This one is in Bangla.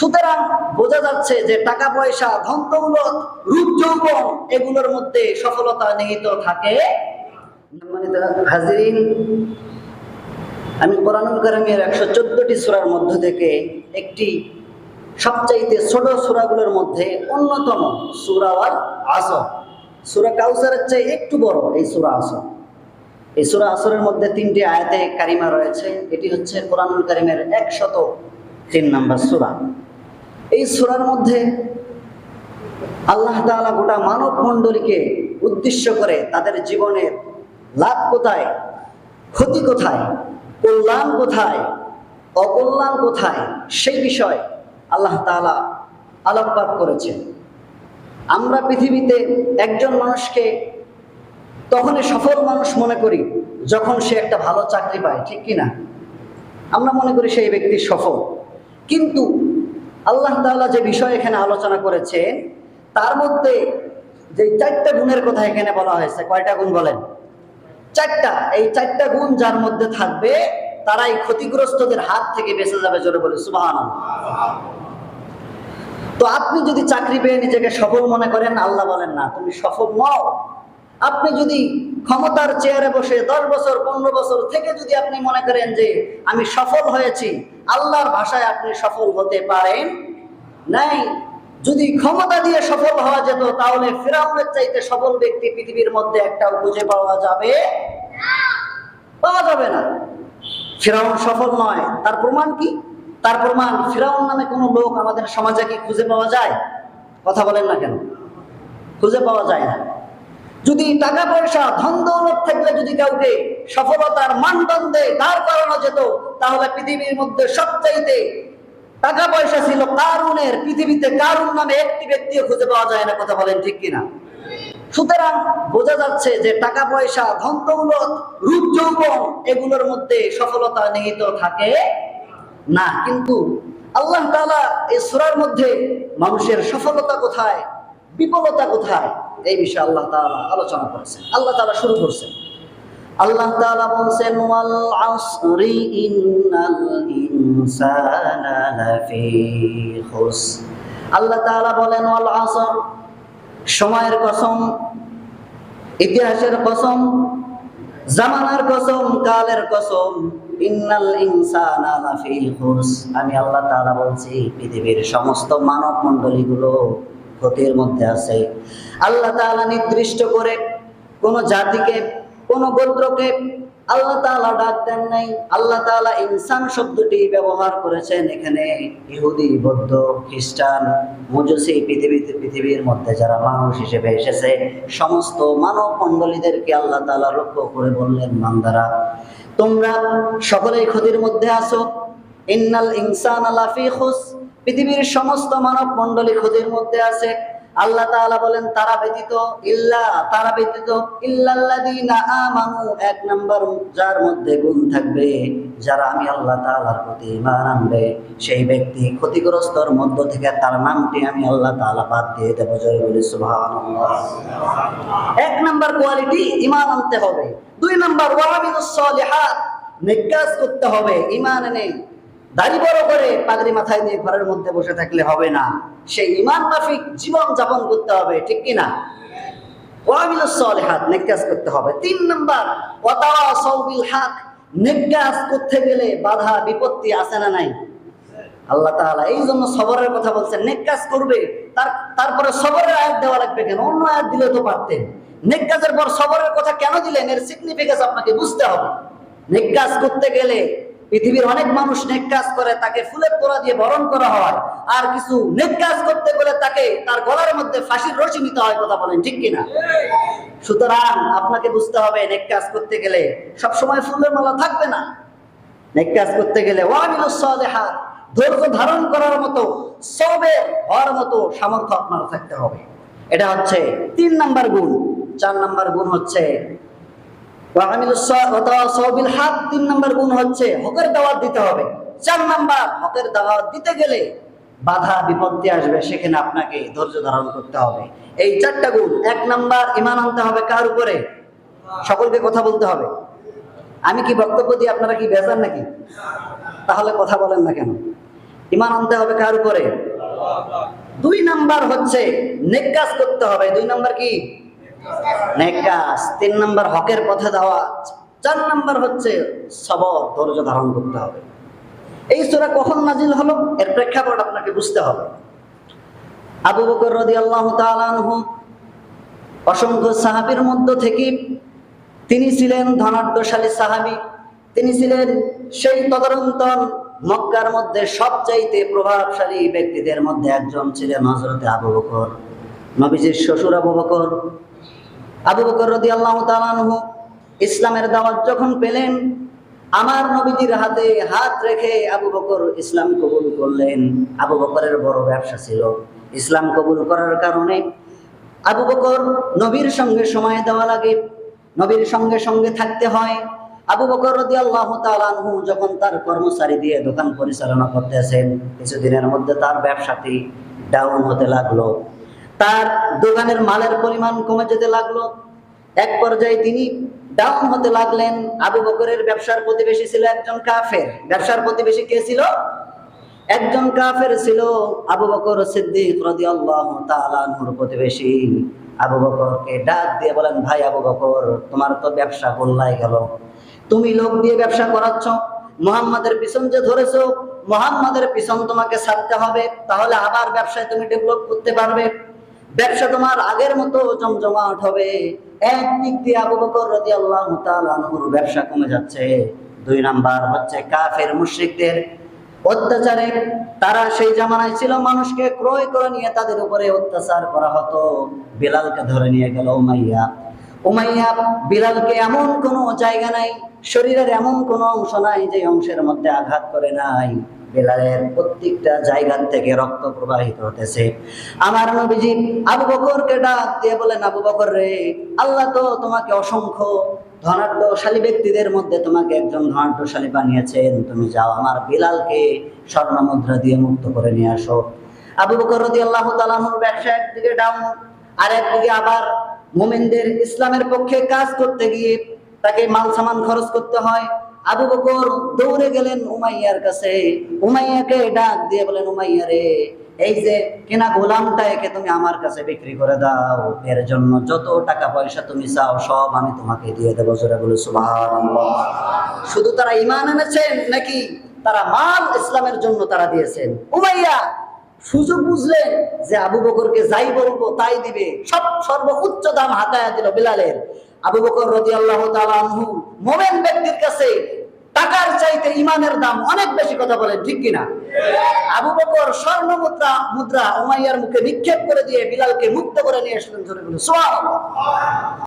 সুতরাং বোঝা যাচ্ছে যে টাকা পয়সা, ধন দৌলত, রূপ যৌবন এগুলোর মধ্যে সফলতা নিহিত থাকে। সম্মানিত হাজিরিন, আমি কোরআনুল কারীমের 114টি সূরার মধ্য থেকে একটি সবচাইতে ছোট সূরাগুলোর মধ্যে অন্যতম সূরা আল আসর, সূরা কাউসারের চেয়ে একটু বড় এই সূরা আসর। এই সূরা আসরের মধ্যে 3টি আয়াতে কারিমা রয়েছে। এটি হচ্ছে কোরআনুল কারীমের 103 নম্বর সূরা। এই সূরার মধ্যে আল্লাহ তাআলা গোটা মানব মণ্ডলীকে উদ্দেশ্য করে তাদের জীবনের লাভ কোথায়, ক্ষতি কোথায়, কল্যাণ কোথায়, অকল্যাণ কোথায়, সেই বিষয় আল্লাহ তাআলা আলোকপাত করেছেন। আমরা পৃথিবীতে একজন মানুষকে তখনই সফল মানুষ মনে করি যখন সে একটা ভালো চাকরি পায়, ঠিক কিনা? আমরা মনে করি সেই ব্যক্তি সফল। কিন্তু আল্লাহ তাআলা যে বিষয় এখানে আলোচনা করেছেন তার মধ্যে যে 4টা গুণের কথা এখানে বলা হয়েছে, কয়টা গুণ বলেন? 4টা। এই 4টা গুণ যার মধ্যে থাকবে তারাই ক্ষতিগ্রস্তদের হাত থেকে বেঁচে যাবে। জোরে বলে সুবহানাল্লাহ। তো আপনি যদি চাকরি পেয়ে নিজেকে সফল মনে করেন, আল্লাহ বলেন না তুমি সফল নও। আপনি যদি ক্ষমতার চেয়ারে বসে 10 বছর 15 বছর থেকে যদি আপনি মনে করেন যে আমি সফল হয়েছি, আল্লাহর ভাষায় আপনি সফল হতে পারেন নাই। যদি ক্ষমতা দিয়ে সফল হওয়া যেত তাহলে ফিরআউনের চাইতে সফল ব্যক্তি পৃথিবীর মধ্যে একটাও খুঁজে পাওয়া যাবে না। ফিরআউন সফল নয়, তার প্রমাণ কি? তার প্রমাণ ফিরআউন নামে কোনো লোক আমাদের সমাজে কি খুঁজে পাওয়া যায়? কথা বলেন না কেন? খুঁজে পাওয়া যায় না। যদি টাকা পয়সা, ধন দৌলত থাকলে যদি কাউকে সফলতার মানদণ্ডে দাঁড় করানো যেত তাহলে পৃথিবীর মধ্যে সবচাইতে টাকা পয়সা ছিল কারুনের। পৃথিবীতে কারুন নামে একটি ব্যক্তিও খুঁজে পাওয়া যায় না। কথা বলেন ঠিক কিনা? সুতরাং বোঝা যাচ্ছে যে টাকা পয়সা, ধন দৌলত, রূপ যৌবন এগুলোর মধ্যে সফলতা নিহিত থাকে না। কিন্তু আল্লাহ তাআলা এই সূরার মধ্যে মানুষের সফলতা কোথায়, বিফলতা কোথায়, এই বিষয়ে আল্লাহ তাআলা আলোচনা করেছেন। আল্লাহ তাআলা শুরু করছেন, আল্লাহ তাআলা বলছেন ওয়াল আসরি ইন্নাল ইনসানা লাফি খুসর। আল্লাহ তাআলা বলেন ওয়াল আসর, সময়ের কসম, ইতিহাসের কসম, জামানার কসম, কালের কসম, ইন্নাল ইনসানা লাফি খুসর। আমি আল্লাহ তাআলা বলছি পৃথিবীর সমস্ত মানব মণ্ডলীগুলো ক্ষতির মধ্যে আছে। আল্লাহ তাআলা নির্দিষ্ট করে কোন জাতিকে, কোন গোত্রকে আল্লাহ তাআলা ডাক দেন নাই। আল্লাহ তাআলা ইনসান শব্দটি ব্যবহার করেছেন এখানে ইহুদি, বৌদ্ধ, খ্রিস্টান, মজুসি, পৃথিবীর মধ্যে যারা মানুষ হিসেবে এসেছে সমস্ত মানব মণ্ডলীদেরকে আল্লাহ তাআলা লক্ষ্য করে বললেন, বান্দারা তোমরা সকলেই ক্ষতির মধ্যে আছো। ইন্নাল ইনসানা লাফি খুসর, পৃথিবীর সমস্ত মানব মণ্ডলী ক্ষতির মধ্যে আছে। আল্লাহ তাআলা বলেন তারা ব্যতীত, ইল্লাল্লাযীনা আমানু, 1 নাম্বার যার মধ্যে গুণ থাকবে, যারা আমি আল্লাহ তাআলার প্রতি ঈমান আনবে সেই ব্যক্তি ক্ষতিগ্রস্তর মধ্য থেকে তার নামটি আমি আল্লাহ তাআলা বাদ দিয়ে দেব। জয় বলি সুবহানাল্লাহ। 1 নাম্বার কোয়ালিটি ঈমান আনতে হবে। 2 নাম্বার ওয়ামিলুস সলিহাত, নেক কাজ করতে হবে। ঈমান এনে দাড়ি বড় করে পাগড়ি মাথায় দিয়ে ঘরের মধ্যে বসে থাকলে হবে না, সেই ঈমান মাফিক জীবন যাপন করতে হবে, ঠিক কিনা? ওয়ামিলুস সলিহাত, নেক কাজ করতে হবে। 3 নাম্বার ওয়াতাওয়াসাউ বিল হক, নেক কাজ করতে গেলে বাধা বিপত্তি আছে না নাই? আল্লাহ তাআলা এই জন্য সবরের কথা বলছেন। নেক কাজ করবে তারপরে সবরের আয়াত দেওয়া লাগবে কেন? অন্য আয়াত দিলে তো পারতেন। নেক কাজের পর সবরের কথা কেন দিলেন? এর সিগনিফিকেন্স আপনাকে বুঝতে হবে। নেক কাজ করতে গেলে পৃথিবীর অনেক মানুষ নেক কাজ করে, তাকে ফুলের তোড়া দিয়ে বরণ করা হয়, আর কিছু নেক কাজ করতে গেলে তাকে তার গলার মধ্যে ফাঁসির রশি নিতে হয়। কথা বলেন ঠিক কিনা? সুতরাং আপনাকে বুঝতে হবে নেক কাজ করতে গেলে সবসময় ফুলের মালা থাকবে না। নেক কাজ করতে গেলে ওয়ামিলুস সলিহাত, ধৈর্য ধারণ করার মতো, সবের হওয়ার মতো সামর্থ্য আপনার থাকতে হবে। এটা হচ্ছে 3 নাম্বার গুণ। 4 নাম্বার গুণ হচ্ছে ওয়াতাওয়াসাউ বিল হক। 3 নাম্বার গুণ হচ্ছে হকের দাওয়াত দিতে হবে। 4 নাম্বার, হকের দাওয়াত দিতে গেলে বাধা বিপত্তি আসবে, সেখানে আপনাকে ধৈর্য ধারণ করতে হবে। এই 4টা গুণ। 1 নাম্বার ঈমান আনতে হবে কার উপরে? সকলকে কথা বলতে হবে। আমি কি বক্তব্য দিয়ে আপনারা কি বেজার নাকি? তাহলে কথা বলেন না কেন? ঈমান আনতে হবে কার উপরে? 2 নাম্বার হচ্ছে নেক কাজ করতে হবে। 2 নাম্বার কি? নেক কাজ। 3 নাম্বার হকের পথে যাওয়া। 4 নাম্বার হচ্ছে সবর, ধৈর্য ধারণ করতে হবে। এই সূরা কখন নাজিল হলো এর প্রেক্ষাপট আপনাকে বুঝতে হবে। আবু বকর রাদিয়াল্লাহু তাআলা আনহু অসংখ্য সাহাবীর মধ্য থেকে তিনি ছিলেন ধনাঢ্যশালী সাহাবী। তিনি ছিলেন সেই তদারন্তন মক্কার মধ্যে সবচাইতে প্রভাবশালী ব্যক্তিদের মধ্যে একজন ছিলেন হযরতে আবু বকর, নবীজির শ্বশুর আবু বকর। আবু বকর রাদিয়াল্লাহু তাআলা আনহু ইসলামের দাওয়াত যখন পেলেন, আমার নবীজির হাতে হাত রেখে আবু বকর ইসলাম কবুল করলেন। আবু বকরের বড় ব্যবসা ছিল। ইসলাম কবুল করার কারণে আবু বকর নবীর সঙ্গে সময় দেওয়া লাগে, নবীর সঙ্গে সঙ্গে থাকতে হয়। আবু বকর রাদিয়াল্লাহু তাআলা আনহু যখন তার কর্মচারী দিয়ে দোকান পরিচালনা করতেছেন, কিছুদিনের মধ্যে তার ব্যবসাটি ডাউন হতে লাগলো। তার দোকানের মালের পরিমাণ কমে যেতে লাগলো। এক পর্যায়ে তিনি ডাউন হতে লাগলেন। আবু বকরের ব্যবসার প্রতিবেশী ছিল একজন কাফের। ব্যবসার প্রতিবেশী কে ছিল? একজন কাফের ছিল। আবু বকর সিদ্দিক রাদিয়াল্লাহু তাআলা আনহুর প্রতিবেশী। আবু বকরকে ডাক দিয়ে বলেন, ভাই আবু বকর, তোমার তো ব্যবসা গোল্লায় গেল। তুমি লোক দিয়ে ব্যবসা করাচ্ছ, মুহাম্মাদের পিছন যে ধরেছো, মুহাম্মাদের পিছন তোমাকে ছাড়তে হবে, তাহলে আবার ব্যবসায় তুমি ডেভেলপ করতে পারবে, ব্যবসা তোমার আগের মতো জমজমাট হবে। একদিক দিয়ে আবু বকর রাদিয়াল্লাহু তাআলা আনহুর ব্যবসা কমে যাচ্ছে। 2 নাম্বার হচ্ছে কাফের মুশরিকদের অত্যাচারে। তারা সেই জামানায় ছিল মানুষকে ক্রয় করে নিয়ে তাদের উপরে অত্যাচার করা হতো। বিলালকে ধরে নিয়ে গেল উমাইয়া। উমাইয়া বিলালকে এমন কোনো জায়গা নাই, শরীরের এমন কোনো অংশ নাই যে অংশের মধ্যে আঘাত করে নাই। বিলালের প্রত্যেকটা জায়গা থেকে রক্ত প্রবাহিত হতেছে। আমার নবীজি আবু বকরকে ডাক দিয়ে বলেন, আবু বকর রে, আল্লাহ তো তোমাকে অসংখ্য ধনাঢ্যশালী ব্যক্তিদের মধ্যে তোমাকে একজন ধনাঢ্যশালী বানিয়েছেন। তুমি যাও আমার বিলালকে স্বর্ণ মুদ্রা দিয়ে মুক্ত করে নিয়ে আসো। আবু বকর রাদিয়াল্লাহু তাআলা আনহুর ব্যবসা একদিকে ডাউন, আর একদিকে আবার মুমিনদের ইসলামের পক্ষে কাজ করতে গিয়ে তাকে মাল সামান খরচ করতে হয়। আবু বকর দৌড়ে গেলেন উমাইয়ার কাছে। উমাইয়াকে ডাক দিয়ে বলেন, উমাইয়া রে, এই যে কেনা গোলামটা, একে তুমি আমার কাছে বিক্রি করে দাও। এর জন্য যত টাকা পয়সা তুমি চাও সব আমি তোমাকে দিয়ে দেবো। জোরে বলে সুবহানাল্লাহ। শুধু তারা ঈমান এনেছেন নাকি তারা মাল ইসলামের জন্য তারা দিয়েছেন? উমাইয়া সুযোগ বুঝলেন যে আবু বকরকে যাই বলবো তাই দিবে, সর্বোচ্চ দাম হাতায়া দিল বিলালের। আবু বকর রাদিয়াল্লাহু তাআলা আনহু মুমিন ব্যক্তির কাছে টাকার চাইতে ঈমানের দাম অনেক বেশি, কথা বলেন ঠিক কিনা? আবু বকর স্বর্ণ মুদ্রা উমাইয়ার মুখে নিক্ষেপ করে দিয়ে বিলালকে মুক্ত করে নিয়ে আসলেন। জোরে বলে সুবহানাল্লাহ।